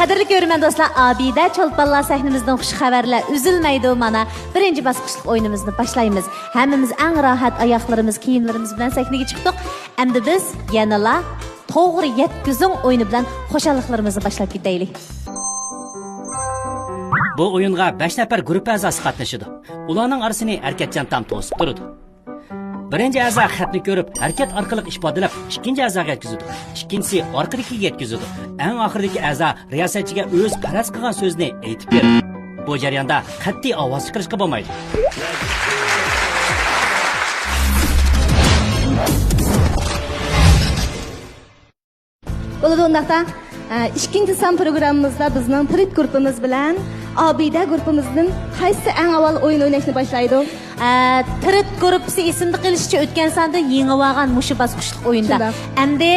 Qadrli görürmən dostlar, Abida Çolpanlar səhnimizdən xuş xəbərlər üzülməydi mana. Birinci basqıçlıq oyunumuzni başlayımız. Həmmimiz ən rahat ayaqlarımız, kiyimlərimiz bilan səhnəyə çıxdıq. Əmdi biz yanala to'g'ri yetkizing o'yini bilan xo'shalliklarimizni boshlab ketaylik. Bu o'yinga 5 nafar guruh a'zosi qatnashadi. Ularning orasini Erkatjon tam to'sib turadi. Birinchi a'zo xatni ko'rib, harakat orqali ifodalab, ikkinchi a'zoga yetkazadi. Ikkinchisi orqadagiga yetkazadi. Eng oxiridagi a'zo riyosatchiga o'z qaraz qilgan so'zni aytib beradi. Bu jarayonda qat'iy ovoz chiqarishga bo'lmaydi. Bo'ladi undaqda ikkinchi son programmamizda bizning Tirit guruhimiz bilan Abida guruhimizning qaysi eng avval o'yin o'ynashni boshlaydi? Tirit guruhi esimda qilishicha o'tgan sonda yengib olgan mushu basqıçlıq o'yinda. Endi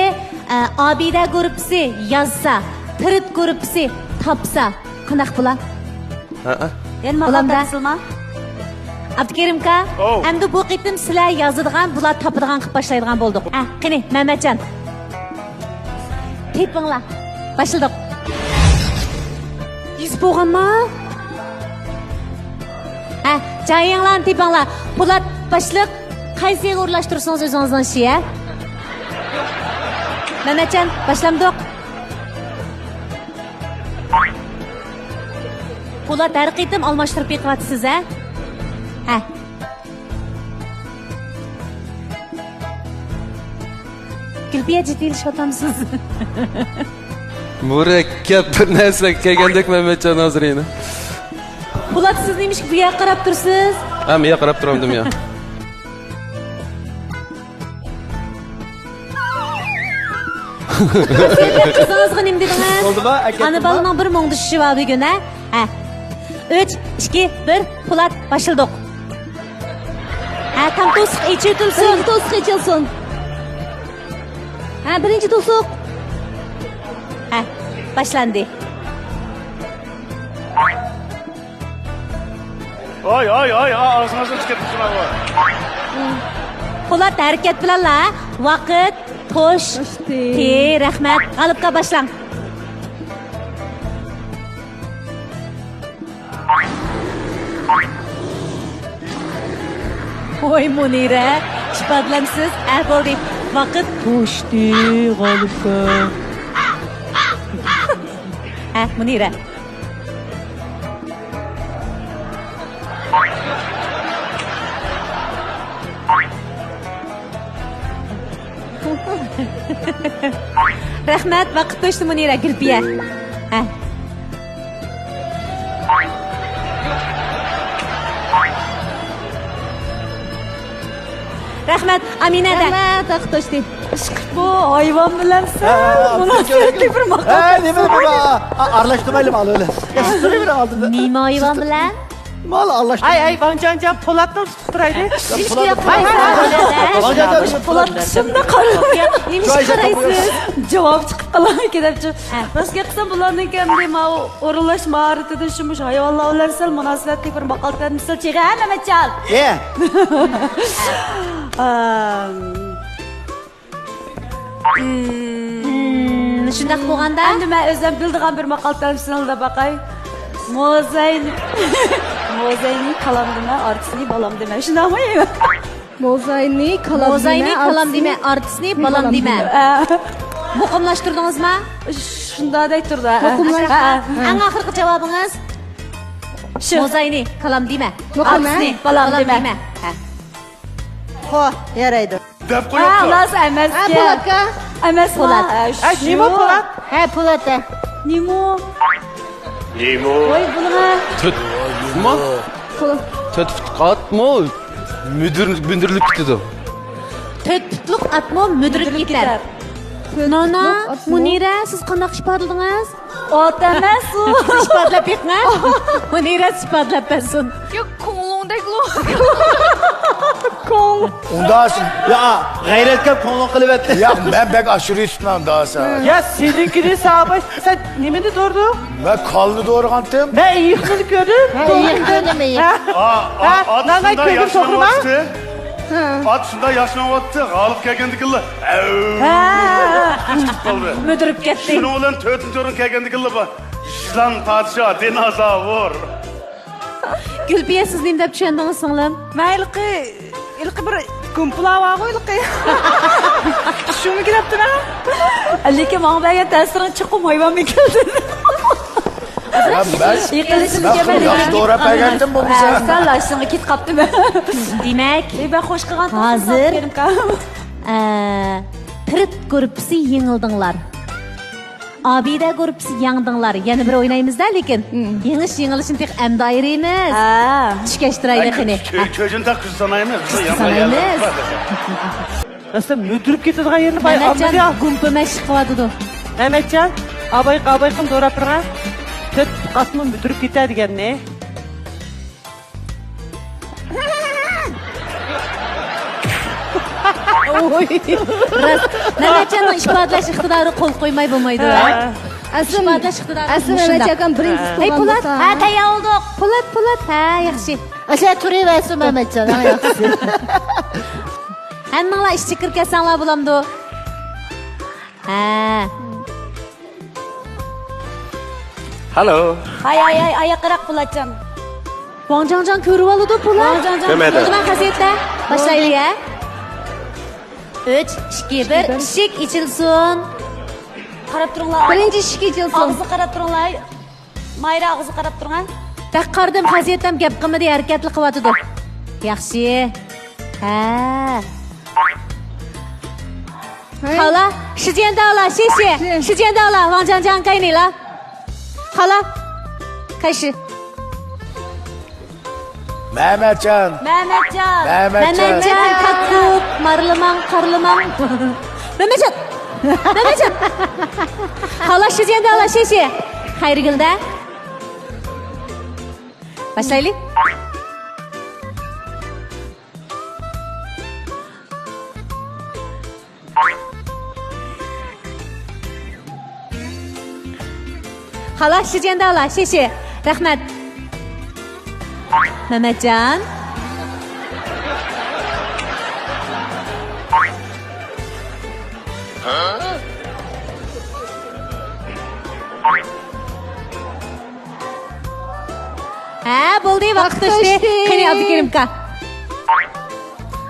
Abida guruhi yozsa, Tirit guruhi topsa, qanaq bo'lar? Endi maqoldasilma? Abdukerimka, endi bu qitim sizlar yozadigan, bular topadigan qilib boshlaydigan bo'ldik. Qani, Mehmetjon. Tepinglar. Başladık. Yüz boğanma. Cayınlan tepinglar. Bular başlık qaysiga o'rlashtirsangiz o'zingizdan şey. Mehmetjon, başlamdik. Bular har qitim almashtirib beqyapsiz, ha? Gülbiye ciddileşiyotamsiz. Murakkab bir narsa kelgandek Mehmetjon hozirina. Bular siz neymiş ki bu yoqqa qarab tursiz? Ha, men yoqqa qarab turardim ya. Qizingizga nima dedingiz? Bo'ldimi? Ana balaning bir ming tushishi bor bugun, ha? 3, 2, 1, Po'lat başladik. Tam to'siq ichitilsin. To'siq ichilsin. Birinchi to'siq. Başlandı. Oy, ağzınızdan çıkıp şuna bak. Po'lat harakat bilan la. Vaqt, xo'sh. Rahmat. G'alibga boshlang. Voy Munira, isbotlamsiz, bo'ldi. Vaqt to'shdi g'alibga. Munira. Rahmat, vaqt to'shdi Munira, Gulbiya. Rahmat, Aminada. Rahmat, vaqt to'shdi. Bu hayvan bilensen münasebetli bir makam. Ne böyle baba? Arlaştırmayalım al öyle. Ya sırrı bir aldın. Nima hayvan bilan? Mal arlaştırma. Ay Vancan Polat'tan tutturaydı. Hiç yapmayın. Polat şimdi karıyor. Neymiş qaraysiz? Cevap çıkıp Allah'a gidip. Nasıl yapsam bulanın kendime orulaş maharetinde şumuş hayvanlar olarsal münasebetli bir makaldan misal çeğe Mehmetcan. Shundaq bo'lganda, endi men o'zim bildigan bir maqol tamsilida baqay. Mozayni kalam deme, artisini balam deme. Shundaqmi? Mozayni kalam deme, artisini balam deme. Muqimlashtirdingizmi? Shunda deyturdi. Eng oxirgi javobingiz? Mozayni kalam deme, artisini balam deme. Ho, yaraydı. Dep koyup da. Nasıl emes ki? Po'latga. Emes Polat. Nima Polat? Po'latda. Nimo. Voy bunga. Tutma. Tutqatma. Müdürlük gitti. Tutluq atmo müdürlük gitar. Nana, Munira, siz qanday isbotladingiz? Ot emas u. İsbotlab beqma. Munira isbotlab bersin. Yo'q, ko'nglingdek lo. Undasın. Ya gayretke konuk kılıp etti. Ya ben pek aşırı üstünden daha sağ. Ya seninkini sağa sen nemini doğru? Ben kalını doğru kantım. Ben iyi yıkını gördüm. At şunda yaşlamaktı. At şunda yaşlamaktı. Alıp gelgendik yılla. Müdürüp gitti. Şunu olan tötün törün gelgendik yılla. Şlan padişah, dinozavr. Gülbiye siz nima deb tushundingiz singlim? Ben ilk bir kumpula var o ilk. Şunu giraptın ha? Lekin bana belki tesirin çıkım hayvan mı geldi? Ya ben yaxshi to'g'ri pagandim bo'lmasa. Sen laşını kit kaptı mı? Demak, Ben hoş kılgan. Hazır. Pirit gruppasi yengildinglar. Abida gruppasi yengdinglar. Yana bir o'ynaymizda, lekin yengilishni tek amda ayraymiz. Ha. Tushkashtiraylik qani. Çocuğun da kız sanayımız. Sanaymiz. Nasıl müdürüp ketadigan yerni bay Mehmetcan anlıyor. gumpima chiqyapti. Mehmetcan, abay qilib to'rab turgan. To'rt qatni müdürüp ketadigan ne? Mehmetcanning ifodalash iqtidori qo'l qo'ymay bo'lmaydi. Ifodalash iqtidori. Asıl Mehmet Çakan birinci Hey tuğan Polat, olsa. ha tayyor oldik. Polat, ha yaxshi. Aşağı turaversin Mehmetcan. Ha yaxshi. Hammanglar ishchi kirkasanglar bo'lamdi. Ha. Hello. Hay ayakırak bulatcan. Wangjanjan ko'rib oldi Polat. Ko'rmadi. O'zman xasiyatda boshlaylik ya. 3, 2, 1, eshik ichilsin. Qarab turinglar. Birinci şiki içilsin. Ağzı qarab turinglar. Mayra ağzı qarab turgan. Taqardim xasiyatdan gap qilmadi, harakatli qilyapti. Yaxshi. Ha. Hala, shijenda ola, shishi. Shijenda ola, Wangjanjan qaynila. Hala. Qayshi. Mehmetcan. Mehmetcan. Mehmetcan, kakkup, marlimang, qarlimang. Mehmetcan. Mehmetcan. Hala, shijenda ola, shishi. Xayrigilda. Başlayalım. Hala şişende ala şişi. Rahmet. Mehmetcan. Ha, bo'ldi, vaqt o'tdi. Qani Abdukerim ka.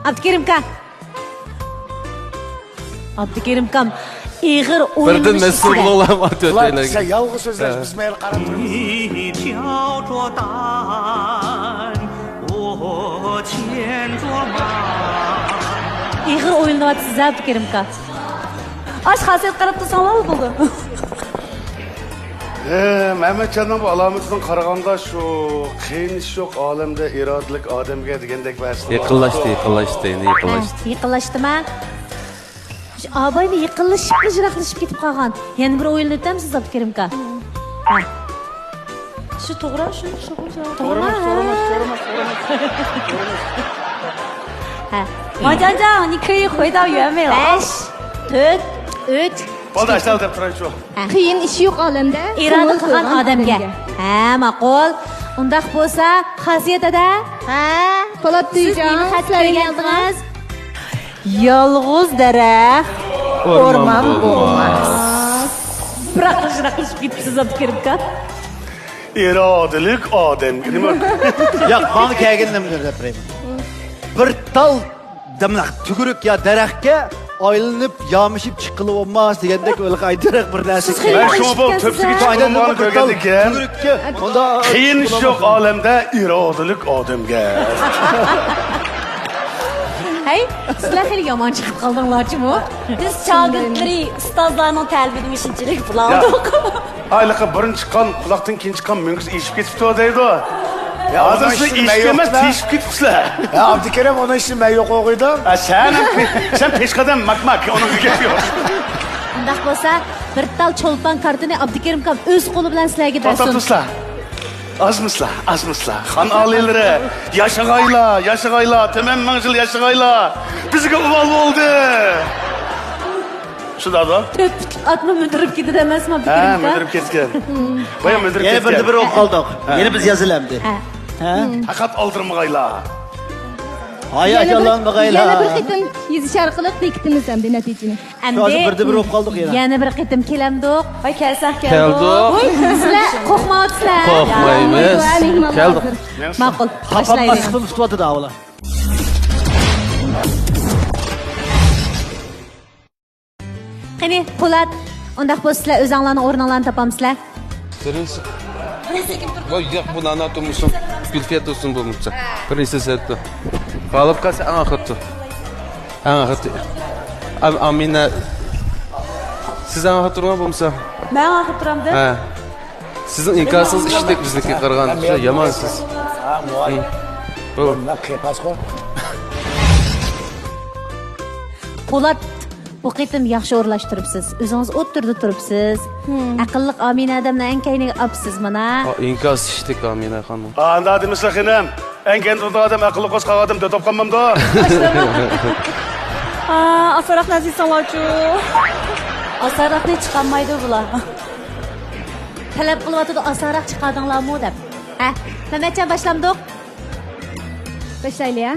Abdukerim ka. Abdukerim kam. Ig'ir o'yin. Birdan mas'ul bo'laman Ulan to'rtaylarga. sen yalgız sözler biz mayli qarab turibmiz. 你挑着担，我牵着马。 Ig'ir o'yinlayapsiz Abdukerim ka. Aç hasret qarab tursanlar mı buldu? Mehmetcan'ın bu alametinin qaraganda şu qiyin ish yo'q olamda irodalik odamga degandek bahslar. Yaqinlashdi, endi yaqinlashdi. Yiqilashdimi? Abayni yiqilishib, jiraqlashib ketib qolgan. Yana bir o'yin o'tamsiz Abdukerim ka. Ha. Şu to'g'ri, şu To'g'rimi? Ha. 王江江，你可以回到原位了。 5, 4, 3. Bo'ldi, ashtal deb turay shu. Qiyin ish yo'q olamda. Iroda qilgan odamga. Ha, ma'qul. Undaq bo'lsa, xasiyatada? Ha? Polat Siz Tuycan, nima xat sizlarga bergandingiz? Yolg'iz daraxt o'rmon bo'lmas. Biraqlashib ketibsiz Abdukerim ka. Irodalik odam. Nima? Ya bana kelgandim deb turayman. Bir tal dimlaq tuguruk ya daraxtga aylanib yamishib chiqilib olmas degandek o'ylab aytdiraq bir narsa. Ben şuna bu tepsiga chiqolmani ko'rgan ekan. Tugurukka onda Qiyin ish yo'q olamda irodalik odamga. Hey, sizlar xeyli yomon chiqib qoldinglar-chi-mu? Biz şagirdleri, ustazlarının təlbini işinçilik Ya, bulandık. aylıqqa birinchi chiqqan, quloqdan keyin chiqqan mingus eshib ketibdi deydi. Ya Hozir ona sizlar ishni eshib emas, yo'qda. teshib ketibsizlar. Ya Abdukerim ona ishni men yo'q o'qiydim. Sen peshqadam makmak, onun gapi yo'q. Undaq bo'lsa, bir tal cho'lpon kartini Abdukerim kam o'z qo'li bilan sizlarga bersin. To'xtatibsizlar. Azmıslar. Xon olilari, yashag'aylar, tamam ming yil yashag'aylar. Bizga uvol bo'ldi. Shudada? Töp atma müdürüp gidip emasmi Ha, Abdukerim ka? müdürüp ketgan. Baya müdürüp Yana ketgan. birni bir o'q qoldik. Yana biz yozilamdi. Faqat oldirmag'aylar. Hay ajalanmag'aylar. Yana bir qitim yezishar qilib bekitimiz ham natijani. Hozir birni bir o'q qoldik yana. Yana bir qitim kelamdiq. Ay kelsak Keldik. Sizlar Qo'rqmayapsizlar. Qo'rqmaymiz. Keldik. Ma'qul. Kapanma Boshlaylik. sıkıntı tutmadı da ola. Qani, Po'lat, undaq bo'lsa, o'zinglarning o'rninglarni topamsizlar. Birinchi. Voy, yo'q, bu nana tutmuşum. Gülfiyat olsun bu mutsa. Birinchi setdi. Qolib qolsa eng oxirdi. Eng oxirdi. Amina. Siz eng oxirdi bo'lmasa? Men oxir turamda. Ha. Sizin inkasınız işlik bizniki qirgan. Yamansiz. Bu. Po'lat, bu qitim yaxshi o'rlashtiribsiz. O'zingiz o'ttirdi turibsiz. Aqlli Amina odamni eng kayniga olibsiz mana. İnkas işlik Amina xanım. Anda demişler xinem. En kendi adam akıllı koş kavadım da toplanmam da. Asaraq nazi sanlachu. Asaraqni chiqarmaydi bular. Talab qilyotdi, osonroq chiqardinglarmi deb. Ha, Mehmetjon boshlamdik. Başlaylı ya.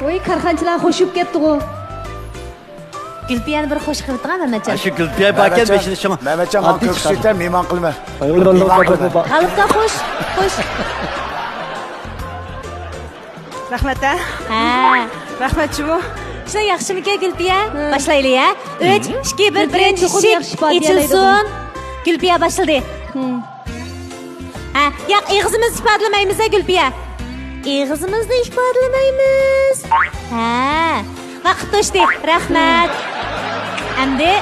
Oy karxanchilar xo'shib ketdi o. Gulpiyani bir xush qilibdi-a Mehmetjon. Şu Gülpiye bakken beşini şuna. Mehmetcan man köksüzlükten meyman kılma. Qalbda xush, xush. Rahmat. Ha. Rahmat chu. Shuna yaxshimikan Gulpiya? Boshlaylik ya. 3, 2, 1, birinchi Chuqur yaxshi ship ifodalaydi ichilsin. Gulpiya boshladi. Ha, yo'q, ig'zimizni ifodalamaymiz Gulpiya. Ig'zimizni ifodalamaymiz. Ha. Vaqt o'tdi. Rahmat. Endi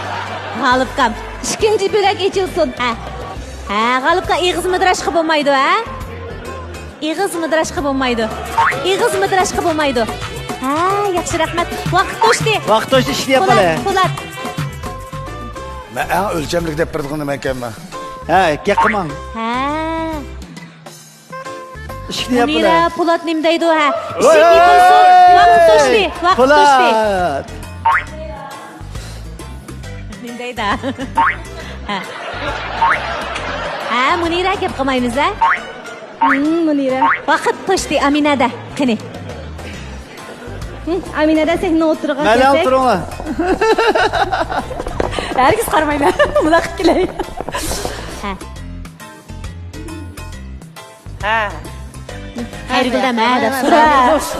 g'olibkam. İkinci börek içilsin. Ha. Ha, g'olibka ig'iz midrashqa bo'lmaydi, ha? Ig'iz midrashqa bo'lmaydi. Ig'iz midrashqa bo'lmaydi. Ha, yaxshi rahmat. Vaqt o'tdi. Vaqt o'tdi ishni yapala. Po'lat. Ben en ölçemlik de pırdığını ben kemme. Ha, yakman. Ha. İşni yapala. Munira Po'lat nim deydi, ha. Ishing yig'ilsin. Vaqt o'tdi. Vaqt o'tdi. Po'lat. Nim deydi. Ha. Ha, Munira gap qilmaymiz, ha? Munira. Vaqt o'tdi Aminada. Qani. Amina'da sehni o'tirgan Mala o'tiringlar. Herkes qarmaylar. Bular qilib kelay. Ha. Ha. Xayriguldan ma deb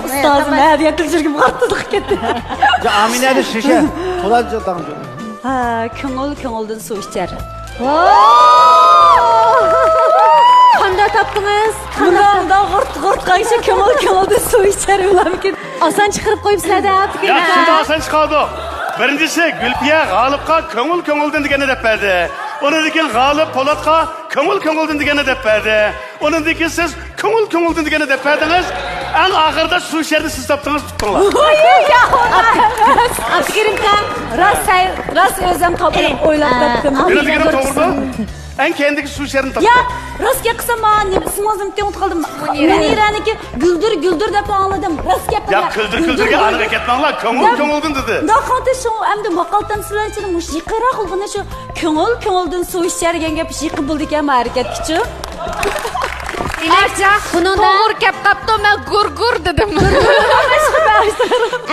Ustozim ha deya tilchirgim qartdiq ketdi. Ya Amina'da şişe. Po'lat jo'tamdi. Ha, ko'ngildan suv ichar. Qanday topdingiz? Bundan g'urt-g'urtqaycha ko'ngildan suv ichar ularmikin. Oson chiqarib qo'yibsizlar-da. Ya şimdi asan çıkardı. Birincisi Gülpiye Galip'a köngül degeni dep verdi. Onun dikin Galip Polat'a köngül degeni dep verdi. Onun dikin siz köngül degeni dep verdiniz. En ahırda su içerini siz taptınız tuttunlar. Abdukerimka. Ras o'zim topib o'ylab topdim. Benim dikinim doğurdu. En kendiki su içerini taptı. Ya, rostga qilsam men singozim tengt qoldim. Muniraniki guldir deb angladim. Rost gap. Ya küldür anı ketmanglar köngül dedi. Da qancha shu endi maqaldan sizlarchining mush yiqiroq qilgani shu ko'ngildan suv ichar degan gap yiqib bo'ldi ekan harakatkichi. Ilarcha, buningda To'g'ri gap qapti, men gur dedim.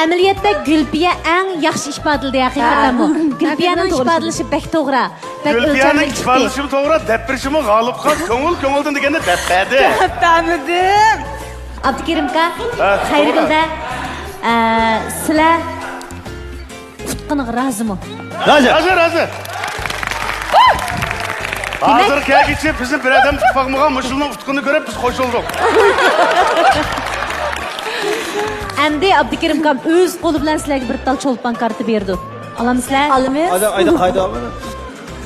amaliyotda Gulpiya eng yaxshi ifodaladi haqiqatan bu. Gulpiyaning ifodalashi bek to'g'ri. Bek Gülpiye'nin o'lchamli chiqdi. ifadeleşimi doğru deprişimi Galip'a köngül degeni dep verdi. Tanidim. Abdukerimka, Ha, Xayrigulda sizlar tutqiniga rozimi? Hazır. Hazır kelgiçi bizim bir adam tutmağımıza Müslüman utkunu görüp biz hoş olduk. Endi Abdukerimkam o'z qo'li bilan sizlarga bir tal cho'lpon karta berdi. Olamizlar? Olamiz. Ayda qayda.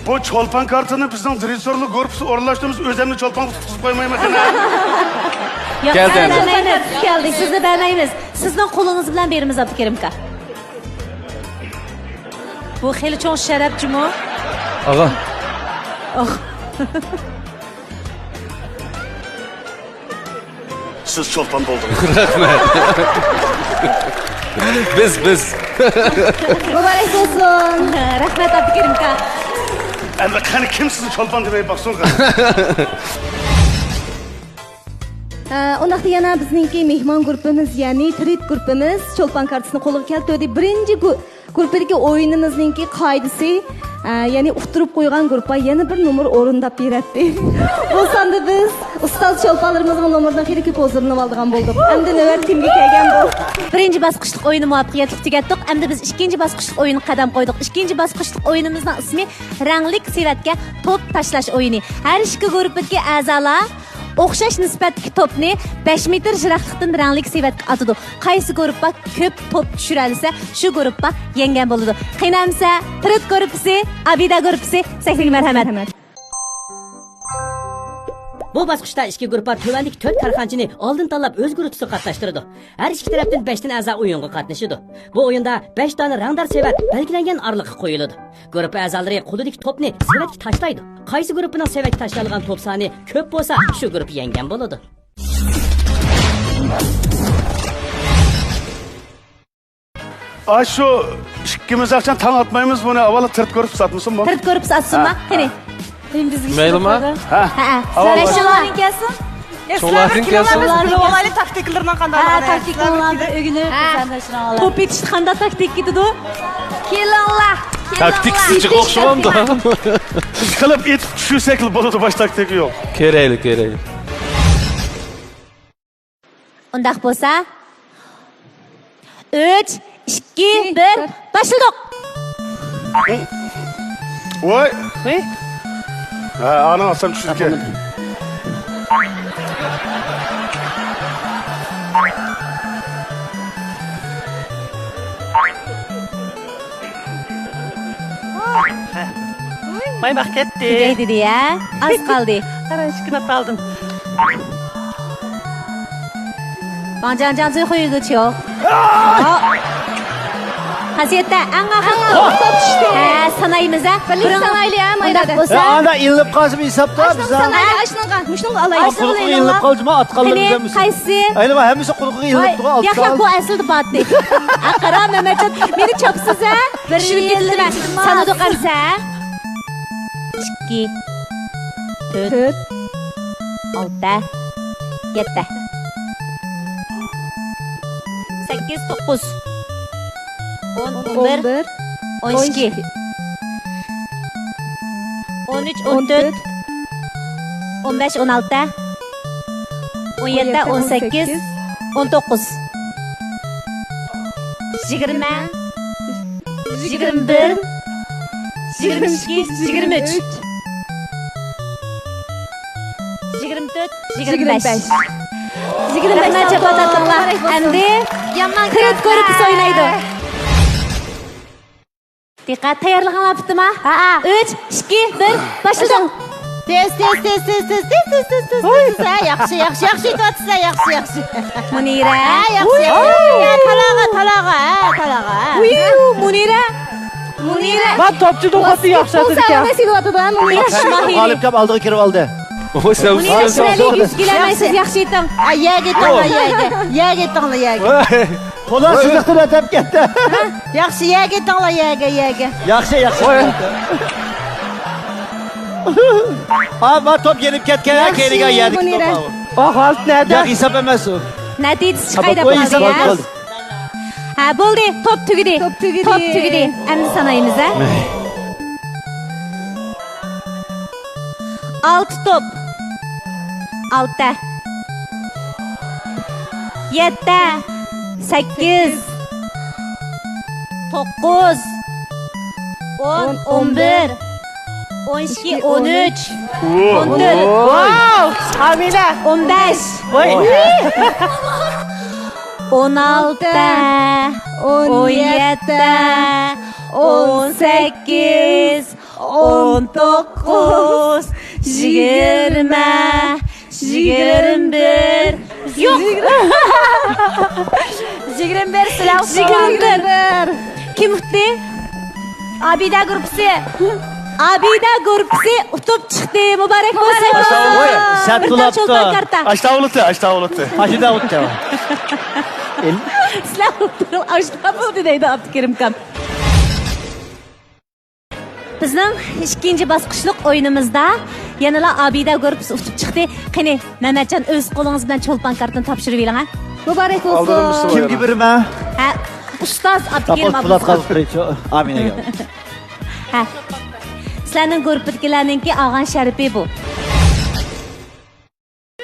Bu çolpan kartını bizim direktörlük grubu orlaştığımız özlemli çolpan tutup koymaymak ne? Yo'q, Keldi endi. bermaymiz. Keldik, sizni bermaymiz. Sizning qo'lingiz bilan beramiz Abdukerimka. Bu xeli cho'ng sharafchimi? Ağa. Siz çolpan buldunuz. Biz. Mübarek olsun. Rahmat Abdukerimka. Ama hani kim sizin çolpan demeye baksın. Ondaqda yana bizningki mehmon guruhimiz, ya'ni trit guruhimiz Cho'lpon kartasini qo'lga keltirdi. Birinchi guruhdagi o'yinimizningki qoidasi, ya'ni uqtirib qo'ygan guruhga yana bir nomer o'rindab beradi. Bo'lsanda biz ustoz cho'lponlarimizning nomerini xeyli ko'p o'zirnib oldigan bo'ldik. Endi navbat kimga kelgan bu? Birinchi bosqichlik o'yinni muvaffaqiyatli tugatdik. Endi biz ikkinchi bosqichlik o'yinga qadam qo'ydik. Ikkinchi bosqichlik o'yinimizning ismi ranglik sevatga to'p tashlash o'yini. Har ikki guruhdagi a'zolar o'xshash nisbatdagi to'pni 5 metr yiroqlikdan ranglik sevatga atadi. Qaysi guruhga ko'p to'p tushira olsa, shu guruhga yenggan bo'ladi. Qiynamsa, Trit guruhi, Abida guruhi, saklik marhamat. Bu bosqichda ikki guruhlar tövandagi 4 karxanchini oldin tanlab o'z guruhida qatnashtirdi. Har ikki tarafdan 5 dan a'zo o'yinga qatnashadi. Bu o'yinda 5 dona rangdor sevat belgilangan oraliqqa qo'yiladi. Guruh a'zolari qo'lidagi to'pni sevatga tashlaydi. Qaysi guruhning sevatga tashlangan to'p soni ko'p bo'lsa, shu guruh yenggan bo'ladi. Şu ikkimiz akşam tan atmayımız bunu. Avvala tırt görüp satmışsın mı? Trit guruhi atsinmi? Qani. Mayli mi? Ha. Sarashalaring kelsin. Çoğlaring kelsin. Olaylı taktiklarından qanday Taktiklarni o'rganib, bizdan oladi. To'p etishni qanday taktik ketadi? Kelinglar. Taktik sıcık okşamam da. Kılıp it şu şekil buludu baş taktiği yok. Kereyli. Undaq bo'lsa 3, 2, 1 başladık. Oy. Ana asam çizgi. Maymaq ketdi. Tugay dedi ya. Az qoldi. Qarashkina qaldim. Banjan最后一个球。Qasiyatda eng oxir to'p tushdi. Sanaymiz a. Birlik sanayli ham Undaq ayrada. bo'lsa, Ana ilinib qolsa hisobda biz. Sanayli ashnaqa, mushunga alaylik. Qulqi ilinib qolsa atqanlar qani bizamiz. qaysi? Ayni va hammasi qulqi ilinib turgan Yo'q, bu aslida batdi. Aqara Mehmetjon, meni chopsiz a. Bir yillik sanadi qarsa. 2 4 6 7 8 9 10 11 12 13 14 15 16 17 18 19 20 21 22 23 24 25 25 çapat attılar. Endi Trit guruhi oynaydı. Dikkat, tayyorlig'ing yaptimi? Ha. 3 2 1 başladık. Tez. Yaxshi aytyapsiz, yaxshi. Munira. Yaxshi. Talaga. Munira. Ben topçu to'xtatdi yaxshi ekan. G'olib kap oldiga kirib oldi. Munira shiralik yuz kelamasiz, yaxshi eting. Yeg. Qo'lan siziqdan o'tib ketdi. Yaxshi yeg. Yaxshi. Ama top yenib ketgan, keyinga yedik to'pni. Ahvolt nada? Yo'q, hisob emas u. Natijasi qayda bo'ldi ya? Ha, bo'ldi. Top tugidi. Endi sanaymiz a. 6 top. 6 7 8 9 10 11 12 13 14 Wow! Amina. 15 Voy. 16 17 18 19 20 21 Yok. 21 silah. 21 Kim utti? Abida guruhi utib chiqdi. Muborak bo'lsin. Satulabdi. Aştavuluttu. Hashida o'tdi. Sizlar bo'ldi deydi Abdukerim kam. Bizning ikkinchi bosqichlik o'yinimizda Yanıla Abida gruppasi uçup chiqdi. Qani, Mehmetcan o'z qo'lingiz bilan cho'lpon kartini topshirib bering, ha? Muborak Aldırım bo'lsin. Mustafa. Kimga beraman? Ha, ustoz Abdukerim Tapos Polat qolib turaychi. Aminaga. Ha. Sizlarning gruppidagilarninki og'an Sharifi bu.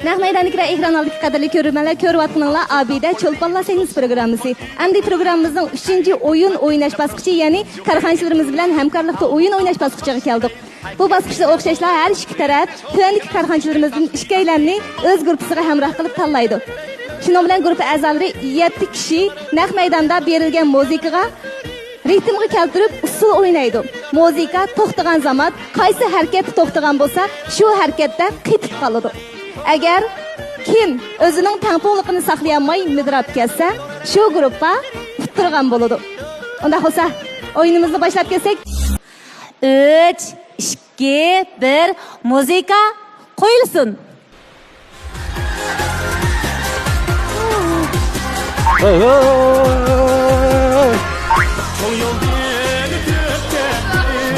Naq maydonliklar ekran oldidagi qadrli ko'ruvchilar ko'ryapsizlar Abida Cho'lponlar sahnasi programmasi. Endi programmamizning 3-o'yin o'ynash bosqichi, ya'ni korxonachilarimiz bilan hamkorlikda o'yin o'ynash bosqichiga keldik. Bu bosqichda o'xshashlar har ikki taraf tuandagi korxonachilarimizning ishkaylarni o'z gruppasiga hamroh qilib tanlaydi. Shuning bilan guruh a'zolari 7 kishi naq maydonda berilgan muzikaga ritmga keltirib usul o'ynaydi. Muzika to'xtagan zaman qaysi harakat to'xtagan bo'lsa, shu harakatda qitib qoladi. Agar kim o'zining tangpunligini saqlay olmay midrab ketsa, shu guruhga utirgan bo'ladi. Unda bo'lsa, o'yinimizni boshlab ketsak. 3, 2, 1, muzika qo'yilsin.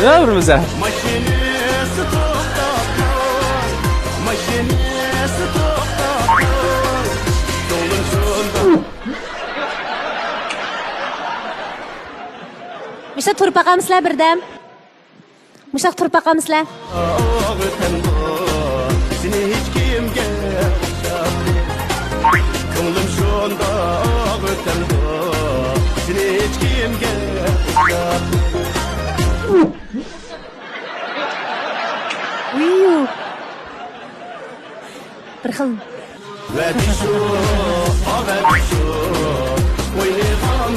Ne yapıyorsun sen? Müştak turib baqamizlar birdam. Müştak turib baqamizlar. Seni hiç kimge Kıngılım şunda ötemdi Seni hiç kimge Uyuu. Bir xil. Verdi şu, o verdi şu Oynayalım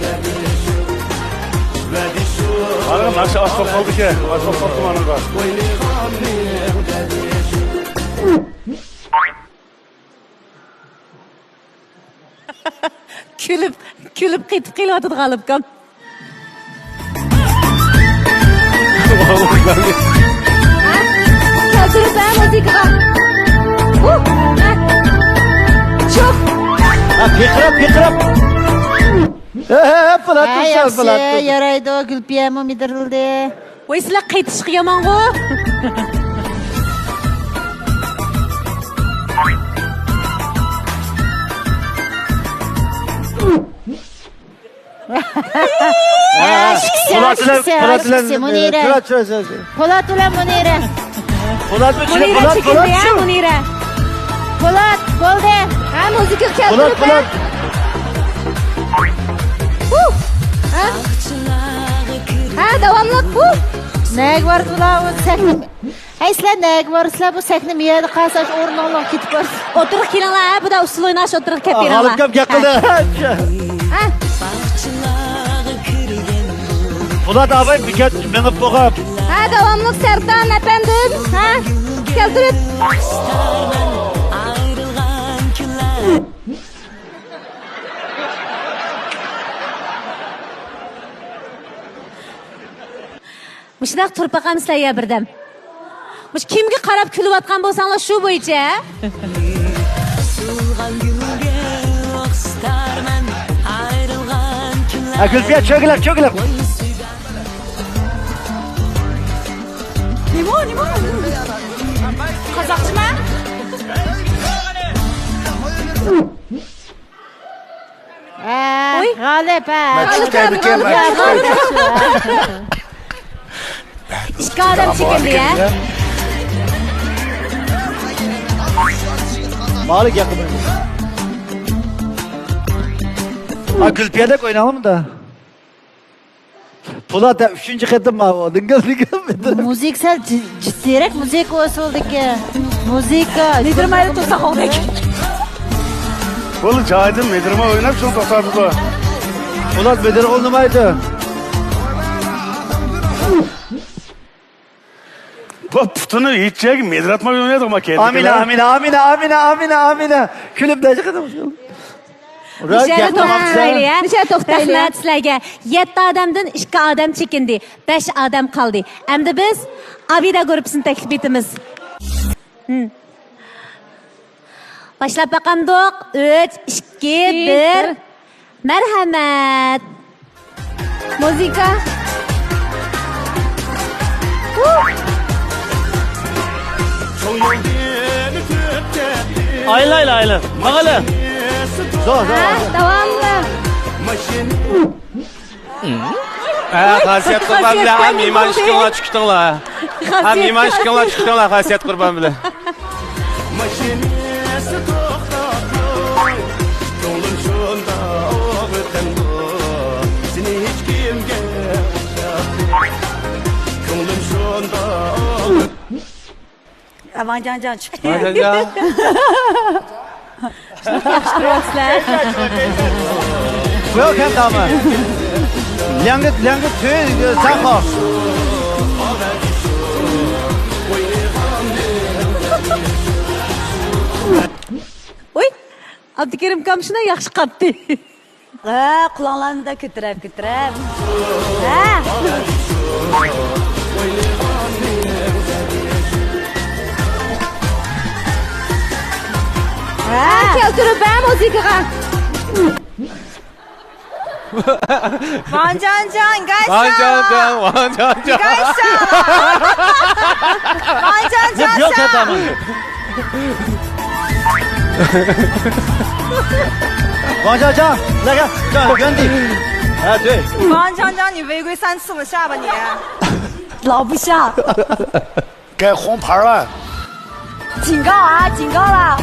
verdi şu Verdi şu Anam nasıl asfalt oldu ki? Asfalt koptu mu anam? Oynayalım verdi şu Kulib qitib qilyotdi g'olibkam. Keltirib muzikaga. Çok. Piqirab. Polat tursa, Polat. Yaraydi, Gulpiyam midirildi. Voy sizlar qaytishga yomon-ku. Polat bilan Munira. Polat bilan Munira. Polat mı? Munira Polat, chekindi Polat. ya, Munira. Polat, bo'ldi. Ha, muzika Polat, keltirib. Polat. Ha, davomli. Nag bor bular sakni. Hey sizlar nag borsizlar bu sakni miyada qasash o'rninglar ketib borsiz. O'tirib kelinglar, bu da usul o'ynash o'tirib kelib beringlar. G'olibkam gapqildi. Polat abay bikat minib bo'lib. Ha, davomli Serdan efendim. Ha, keltirib. Mushundoq turib baqamizlar ya birdam. Mush kimga qarab kulayotgan bo'lsanglar shu bo'yicha. Gulpiya cho'gilab. Nima? Qozoqchimi? G'olib, Ikki odam chekindi ya. Malik yakın. Gulpiyada oynayalım da. Polat 3. qatim mı? Dingil. Müzik sal jiddiyroq müzik o'sildiki. Muzika. Nidirmaydi tursa qo'ydik. Oğlum cahidim medirme oynap şunu tosadı da. Polat bedel olmaydı. Bu putunu yiyecek medratma oynayadı ama kendi. Amina. Kulüpde çıkıdım. Nishani to'xtaylik ya. Nishani to'xtaylik. Rahmat sizlarga. 7 odamdan 2 odam chekindi, 5 odam qoldi. Endi biz Abida gruppasini taklif etamiz. Boshlab baqamdiq. 3, 2, 1. Marhamat. Muzika. Koyuldun tüptetti Aylayla ayla. Bakalım. Devamlı. Xasiyat qurban bilan ham mehmon chiqinglar chiqdinglar. Ha mehmon chiqinglar chiqdinglar xasiyat qurban bilan. Maşinesi to'xtatdi ko'nglim shunda og'ritindi seni hech kimga o'xshatdi ko'nglim shunda Aman can çıktı. Hadi. Welcome dama. Lange tüy sakho. Oy. Abdikerim kamşına yaxşı qaptı. Ha, kulağlarını da kütürep. Ha. Keltirib ben musiqaga. Van Can Can, Gaysa. Van Can Can. Gaysa. Van Can Can. Yok tamam. Wanjajan,来个，这原地。哎，对。Van Can Can，你违规3次了，下吧你。老不下。该红牌了。警告啊！警告了！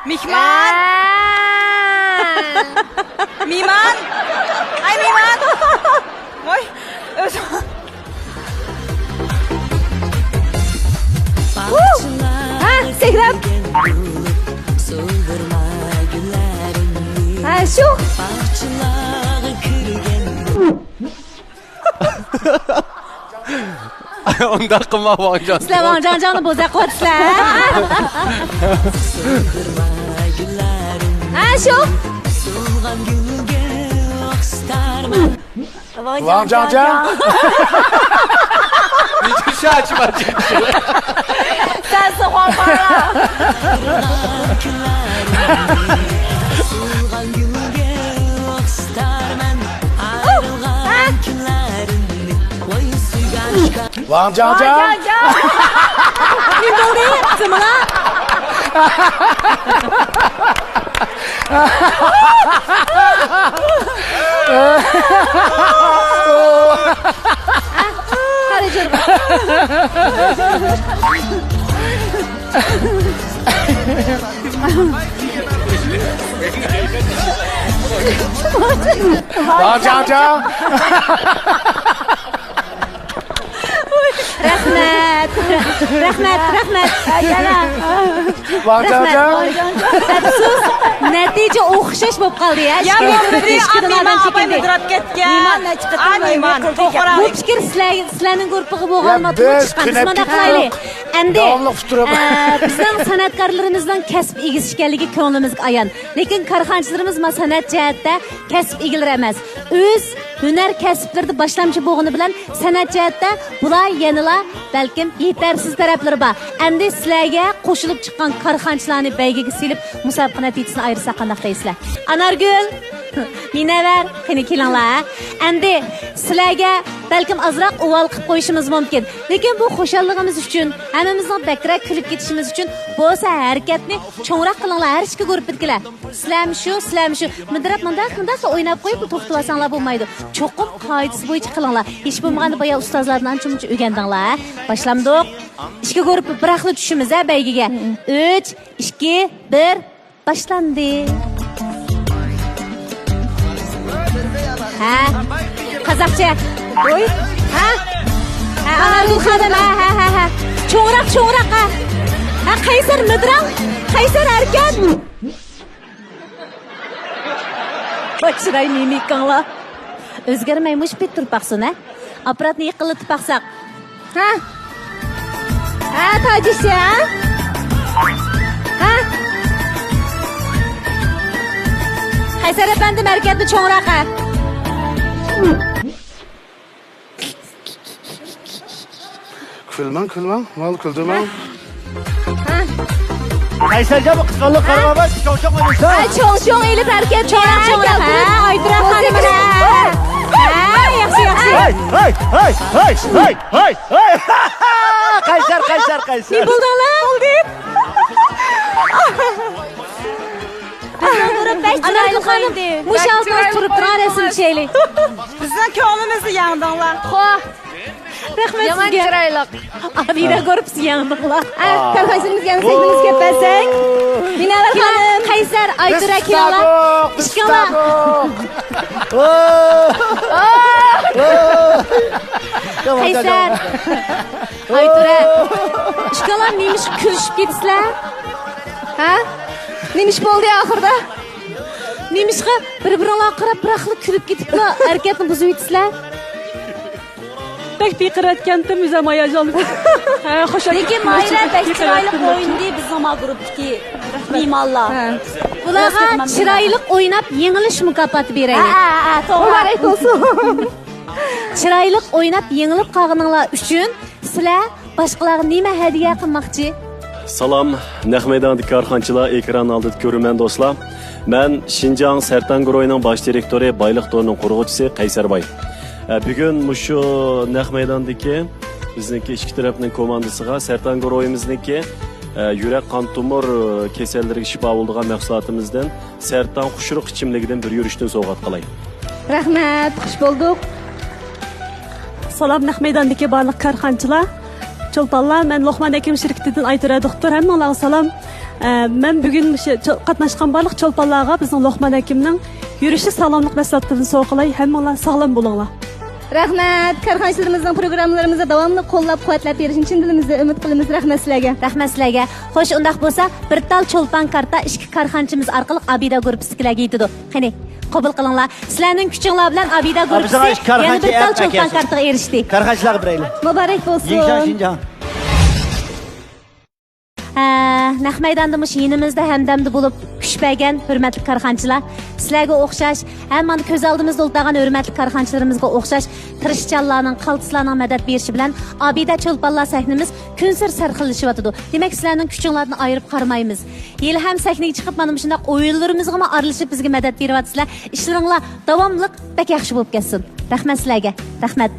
Mihman. Miman. Ay Miman. Oy. Ha, Sekrem. Ha, şu. Unda qilma Van Can. Sizlar Van Can'ni bo'zaq qilyapsizlar. Ha, shu. Van Can Can. Hiçbir şey açmadı. Sensin Juan Van Can Can. Kim bo'ldi? Kimlar? Hadi canım. Van Can Can. Rahmat. Yana. Van Can Can. Afsus, natija o'xshash bo'lib qoldi ya. Ya bir Miman apay mudrab ketgan. Miman ne chiqdi? Miman. Bu fikr sizlarning guruhiga bo'lganmi? biz Chiqamiz kunab mana ketdik. qilaylik. Endi Davomli futurib. bizning san'atkorlarimizdan kasb egishganligi ko'nglimizga ayon. Lekin korxonchilarimiz san'at jihatda kasb egilar emas. O'z hunar kasblarida boshlamchi bo'lgani bilan san'at jihatda bular yanala balkim yetarsiz taraflari bor. Endi sizlarga qo'shilib chiqqan korxonchilarni baygiga silib musobaqa natijasini ayirsa qanday deysizlar? Anargul, Minaver, qani kelinglar. Endi sizlarga balkim azroq o'val qilib qo'yishimiz mumkin. Lekin bu xo'shalligimiz uchun, hammamizning bakrak kulib ketishimiz uchun bo'lsa harakatni cho'ngroq qilinglar, har ishga ko'rib bitkilar. Sizlarmi shu, mudrab mundaq o'ynab qo'yib to'xtab olsanglar bo'lmaydi. Cho'qim qoidasi bo'yicha qilinglar. Hech bo'lmaganda boya ustozlardan ancha-muncha o'rgandinglar. Boshlamdik. Ishga ko'rib bir axli tushimiz ha baygiga. 3, 2, 1 boshlandi. Ha? Qozoqcha. Oy. Ha? Anargul xodim. Ha. Cho'ngroq ha. Ha, qaysar midram? Qaysar harakat? Boshray mimikanglar. O'zgarmaymish bit turpaqsin, ha? Apparatni yiqilib baqsaq. Ha? Ha, tojisha. Ha? Qaysar afandim harakatni cho'ngroq ha. Kulman. Mal kuldurman. Qaysarjon qisqonlik qaramamak, cho'ng o'ynaysan. Cho'ng elib harakat. Cho'ng ha, Oytura xonim mana. Ha, yaxshi, yaxshi. Hey. Qaysar. Ne bo'ldinglar? Anargül xonim, mush altida turib turgan resim cheylik. Bizning ko'nglimizni yandinglar. Rahmat Yaman sizga. chiroyli. Abida ko'ribsiz yandinglar. Karxaysimizga yana sahnimizga kelsak. Minara xonim, Qaysar, Oytura kelinglar. Ishkala. Qaysar. Oytura. Ishkala nemish kulishib ketisizlar? Ha? Nemish bo'ldi oxirida? Nemishqa bir-biringlarga qarab biraqli kulib ketiblar, harakatni buzib yetisizlar. Bek piqirayotgandim, o'zim hayajonli. Ha, xo'sh. Lekin Mayra bek chiroyli o'yindi bizning guruhdagi mehmonlar. Bularga chiroyli o'ynab yengilish mukofoti beraylik. Muborak bo'lsin. Chiroyli o'ynab yengilib qolganinglar uchun sizlar boshqalarga nima hadiya qilmoqchi? Salam, naq maydondagi korxonchilar, ekran oldida ko'raman do'stlar. Men Şinjan Sertan Groyning bosh direktori, Bayliq torining qurg'uvchisi Qaysarboy. Bugun mushu naq maydondagi bizniki ikki tarafning komandasiga Sertan Groyimizniki yurak qon tumor kasallariga shifo bo'ladigan mahsulotimizdan Sertan qushruq ichimligidan bir yurishdan sovg'at qilay. Rahmat, xush bo'ldik. Salom naq maydondagi barliq korxonchilar. Cho'lponlar, men Lo'qman Akim shirkatidan Oytura doktor, hammalarga salom. Men bugun qatnashgan barliq cho'lponlarga bizning Lo'qman Akimning yurishi salomlik maslahatlarini so'qilay, hammalar sog'lom bo'linglar. Rahmat, korxonchilarimizning programmalarimizda davomli qo'llab-quvvatlab berishini chin dilimizdan umid qilamiz. Rahmat sizlarga. Rahmat sizlarga. Xo'sh, undaq bo'lsa, bir tal cho'lpon karta ikki korxonchimiz orqali Abida gruppasiga yetadi. Qani, qabul qilinglar. Sizlarning kuchinglar bilan Abida gruppasi yana bir tal cho'lpon kartaga erishdi. Korxonchilar birayli. Muborak bo'lsin. Shinjan. Naq maydonda mush yinimizda hamdamda bo'lib kuchpagan hurmatli korxonchilar, sizlarga o'xshash, hammani ko'z oldimizda o'ltagan hurmatli korxonchilarimizga o'xshash tirishchanlarning, qaltislarning madad berishi bilan Abida cho'lponlar sahnimiz kunsir sarxillashyotdi. Demak, sizlarning kuchinglarni ayirib qaramaymiz. Yil ham sahnaga chiqib mana shunday o'yinlarimizga aralashib bizga madad beryapsizlar. Ishlaringlar davomli bak yaxshi bo'lib ketsin. Rahmat sizlarga. Rahmat.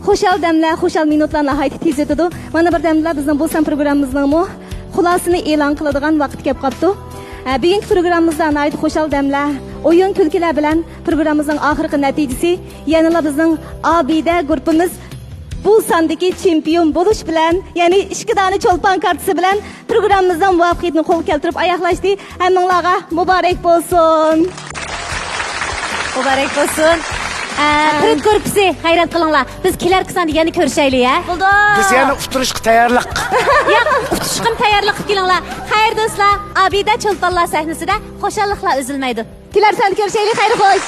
Xo'shal damlar, xo'shal minutlar nihoyatda tez o'tadi. Mana bir damlar bizning bo'lsan programmamizning xulosini e'lon qiladigan vaqt kelib qoldi. Bugungi programmamizda nihoyat xo'shal damlar, o'yin kulkilar bilan programmamizning oxirgi natijasi yanada bizning Abida guruhimiz bu sondagi chempion bo'lish bilan, ya'ni ikki dona cho'lpon kartasi bilan programmamizdan muvaffaqiyatni qo'lga keltirib oyoqlashdi. Hammanglarga muborak bo'lsin. Muborak bo'lsin. Tirit gruppasi, hayrat qilinglar. Biz kelar qisanda yana ko'rishaylik, ha? Bo'ldi. Biz yana uqtirishga tayyorlik. Yo'q, uqtirishga tayyorlik qilib kelinglar. Xayr do'stlar, Abida cho'lponlar sahnasida xo'shalliklar uzilmaydi. Kelar sanda ko'rishaylik, xayr xo'sh.